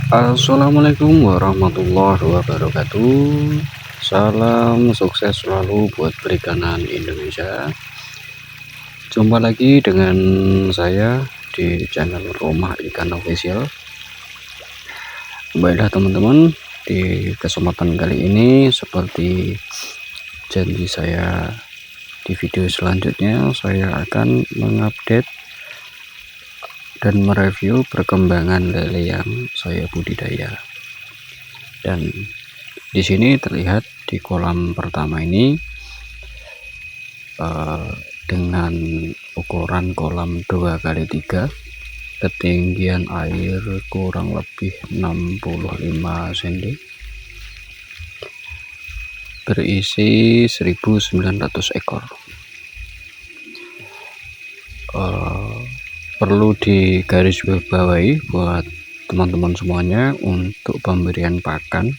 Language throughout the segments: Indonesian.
Assalamualaikum warahmatullahi wabarakatuh. Salam sukses selalu buat perikanan Indonesia. Jumpa lagi dengan saya di channel Rumah Ikan Official. Baiklah teman-teman, di kesempatan kali ini seperti janji saya di video selanjutnya, saya akan mengupdate dan mereview perkembangan lele yang saya budidaya. Dan di sini terlihat di kolam pertama ini dengan ukuran kolam 2x3, ketinggian air kurang lebih 65 cm, berisi 1900 ekor. Perlu digarisbawahi buat teman-teman semuanya, untuk pemberian pakan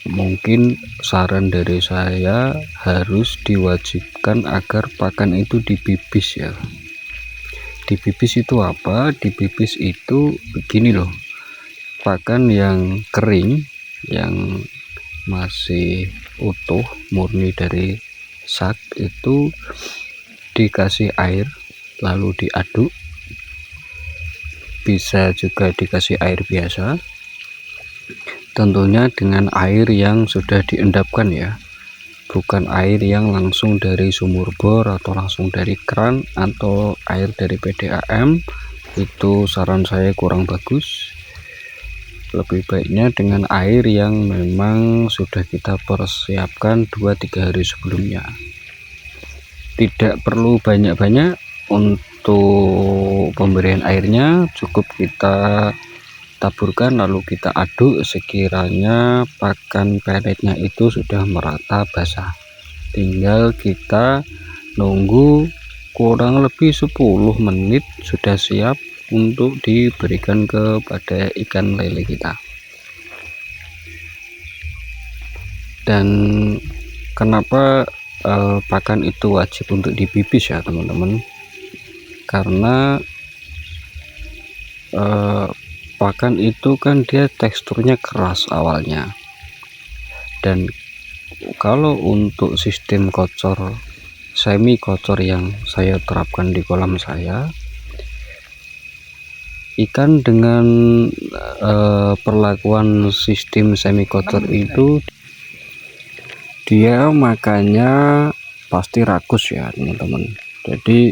mungkin saran dari saya harus diwajibkan agar pakan itu dipipis ya. Dipipis itu apa? Dipipis itu begini loh, pakan yang kering, yang masih utuh murni dari sak itu dikasih air lalu diaduk, bisa juga dikasih air biasa, tentunya dengan air yang sudah diendapkan ya, bukan air yang langsung dari sumur bor atau langsung dari keran atau air dari PDAM. Itu saran saya kurang bagus. Lebih baiknya dengan air yang memang sudah kita persiapkan 2-3 hari sebelumnya. Tidak perlu banyak-banyak untuk pemberian airnya, cukup kita taburkan lalu kita aduk sekiranya pakan peletnya itu sudah merata basah. Tinggal kita nunggu kurang lebih 10 menit sudah siap untuk diberikan kepada ikan lele kita. Dan kenapa pakan itu wajib untuk dipipis ya teman-teman, karena pakan itu kan dia teksturnya keras awalnya, dan kalau untuk sistem kocor semi kocor yang saya terapkan di kolam saya, ikan dengan perlakuan sistem semi kocor itu dia makannya pasti rakus ya teman-teman. Jadi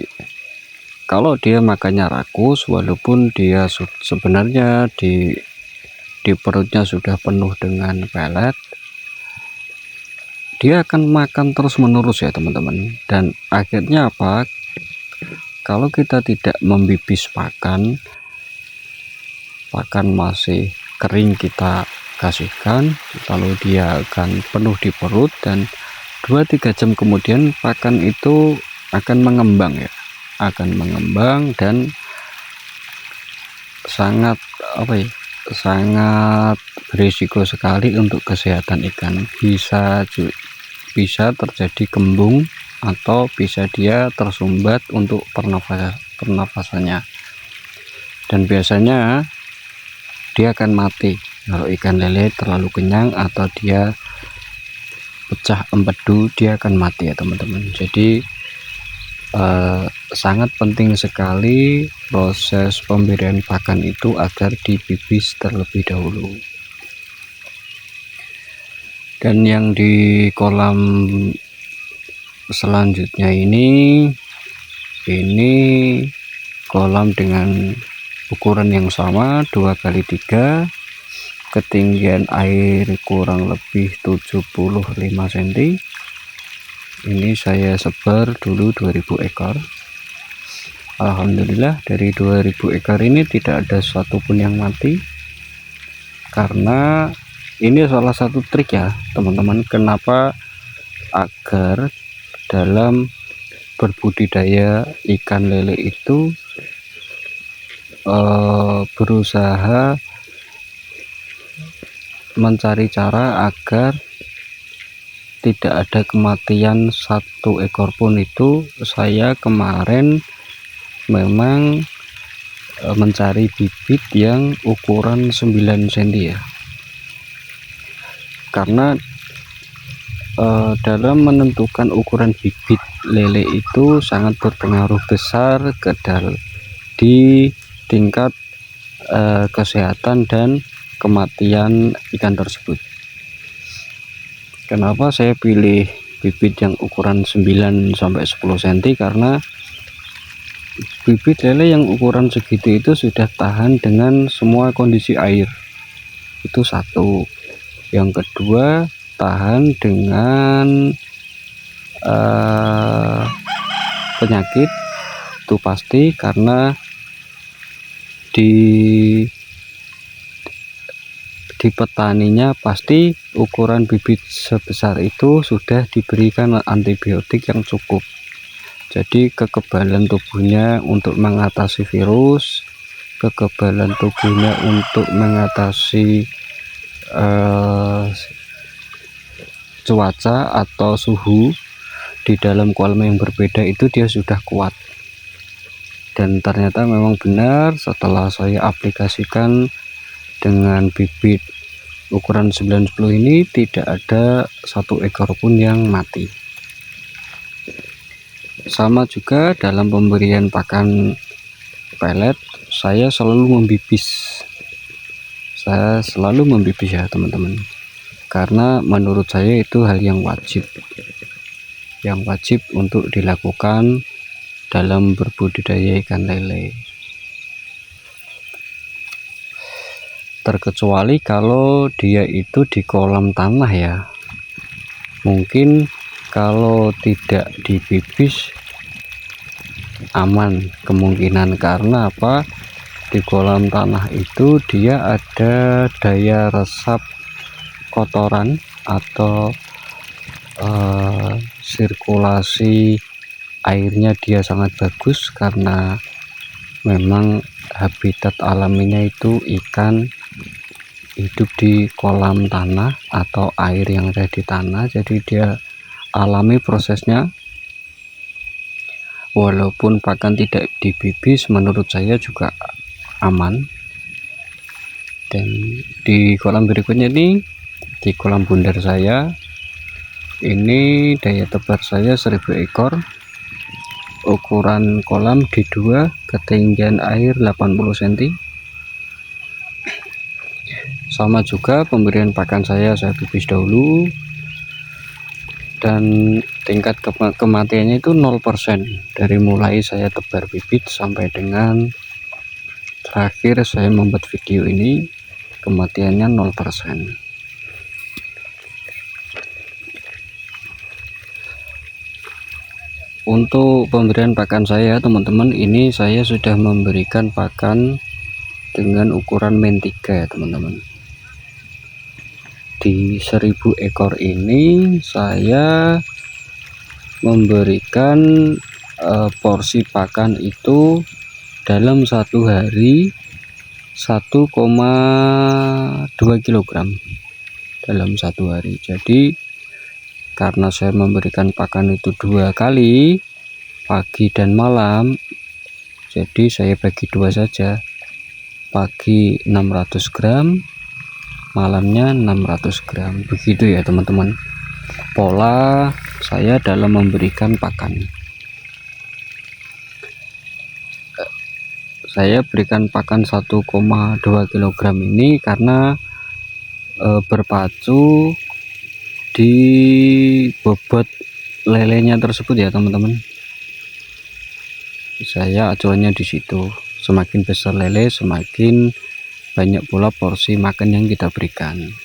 kalau dia makannya rakus, walaupun dia sebenarnya di perutnya sudah penuh dengan pelet, dia akan makan terus menerus ya teman-teman. Dan akhirnya apa, kalau kita tidak membibis pakan masih kering kita kasihkan, lalu dia akan penuh di perut, dan 2-3 jam kemudian pakan itu akan mengembang ya, akan mengembang dan sangat sangat berisiko sekali untuk kesehatan ikan. Bisa terjadi kembung atau bisa dia tersumbat untuk pernafasannya, dan biasanya dia akan mati kalau ikan lele terlalu kenyang atau dia pecah empedu, dia akan mati ya teman-teman. Jadi sangat penting sekali proses pemberian pakan itu agar dipipis terlebih dahulu. Dan yang di kolam selanjutnya ini kolam dengan ukuran yang sama, 2x3, ketinggian air kurang lebih 75 cm. Ini saya sebar dulu 2000 ekor. Alhamdulillah dari 2000 ekor ini tidak ada satupun yang mati, karena ini salah satu trik ya teman-teman, kenapa agar dalam berbudidaya ikan lele itu berusaha mencari cara agar tidak ada kematian satu ekor pun. Itu saya kemarin memang mencari bibit yang ukuran 9 cm ya, karena dalam menentukan ukuran bibit lele itu sangat berpengaruh besar di tingkat kesehatan dan kematian ikan tersebut. Kenapa saya pilih bibit yang ukuran 9 sampai 10 cm? Karena bibit lele yang ukuran segitu itu sudah tahan dengan semua kondisi air, itu satu. Yang kedua, tahan dengan penyakit, itu pasti, karena di petaninya pasti ukuran bibit sebesar itu sudah diberikan antibiotik yang cukup. Jadi kekebalan tubuhnya untuk mengatasi virus, kekebalan tubuhnya untuk mengatasi cuaca atau suhu di dalam kolam yang berbeda itu dia sudah kuat. Dan ternyata memang benar, setelah saya aplikasikan dengan bibit ukuran 9-10 ini, tidak ada satu ekor pun yang mati. Sama juga dalam pemberian pakan pelet, saya selalu membibis ya teman-teman, karena menurut saya itu hal yang wajib untuk dilakukan dalam berbudidaya ikan lele. Terkecuali kalau dia itu di kolam tanah ya, mungkin kalau tidak dibibis aman kemungkinan. Karena apa? Di kolam tanah itu dia ada daya resap kotoran atau sirkulasi airnya dia sangat bagus, karena memang habitat alaminya itu ikan hidup di kolam tanah atau air yang ada di tanah. Jadi dia alami prosesnya. Walaupun pakan tidak dibibis, menurut saya juga aman. Dan di kolam berikutnya ini, di kolam bundar saya ini, daya tebar saya 1000 ekor, ukuran kolam D2, ketinggian air 80 cm. Sama juga pemberian pakan saya bibis dahulu, dan tingkat kematiannya itu 0% dari mulai saya tebar bibit sampai dengan terakhir saya membuat video ini, kematiannya 0%. Untuk pemberian pakan saya teman-teman, ini saya sudah memberikan pakan dengan ukuran min 3 ya teman-teman. Di 1000 ekor ini saya memberikan porsi pakan itu dalam satu hari 1,2 kg dalam satu hari. Jadi karena saya memberikan pakan itu 2 kali, pagi dan malam, jadi saya bagi 2 saja, pagi 600 gram, malamnya 600 gram. Begitu ya teman-teman pola saya dalam memberikan pakan. Saya berikan pakan 1,2 kg ini karena berpacu di bobot lelenya tersebut ya teman-teman. Saya acuannya di situ, semakin besar lele semakin banyak pula porsi makan yang kita berikan.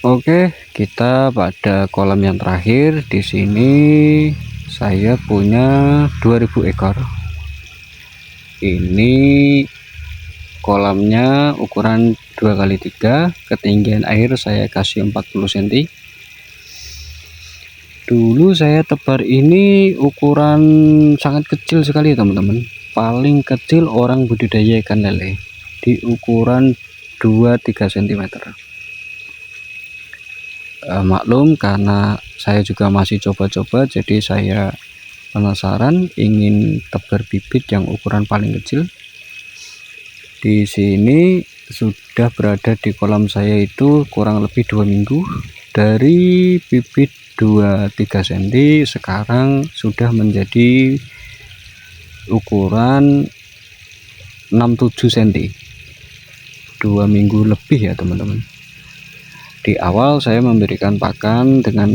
Oke, kita pada kolam yang terakhir. Di sini saya punya 2000 ekor. Ini kolamnya ukuran 2x3, ketinggian air saya kasih 40 cm. Dulu saya tebar ini ukuran sangat kecil sekali teman-teman, paling kecil orang budidaya ikan lele, di ukuran 2-3 cm. Maklum karena saya juga masih coba-coba, jadi saya penasaran ingin tebar bibit yang ukuran paling kecil, di sini sudah berada di kolam saya itu kurang lebih 2 minggu. Dari bibit 2-3 cm sekarang sudah menjadi ukuran 6-7 cm. 2 minggu lebih ya teman-teman. Di awal saya memberikan pakan dengan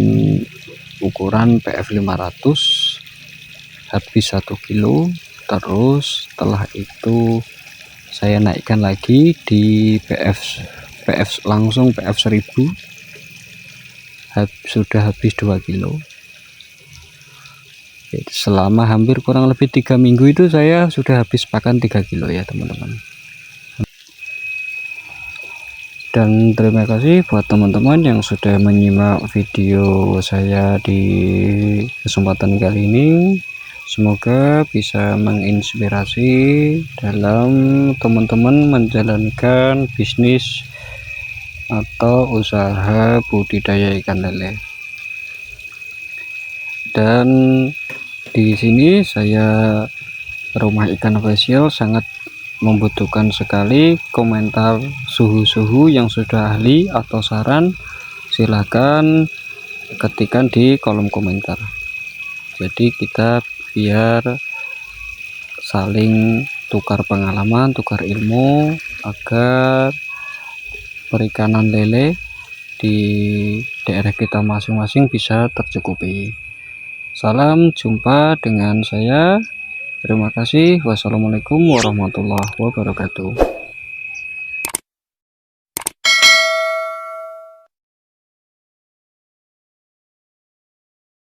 ukuran PF 500 habis 1 kilo, terus setelah itu saya naikkan lagi di PF langsung PF 1000 sudah habis 2 kilo. Selama hampir kurang lebih 3 minggu itu saya sudah habis pakan 3 kilo ya teman-teman. Dan terima kasih buat teman-teman yang sudah menyimak video saya di kesempatan kali ini. Semoga bisa menginspirasi dalam teman-teman menjalankan bisnis atau usaha budidaya ikan lele. Dan di sini saya Rumah Ikan Official sangat membutuhkan sekali komentar suhu-suhu yang sudah ahli atau saran, silahkan ketikkan di kolom komentar. Jadi kita biar saling tukar pengalaman, tukar ilmu agar perikanan lele di daerah kita masing-masing bisa tercukupi. Salam jumpa dengan saya. Terima kasih. Wassalamualaikum warahmatullahi wabarakatuh.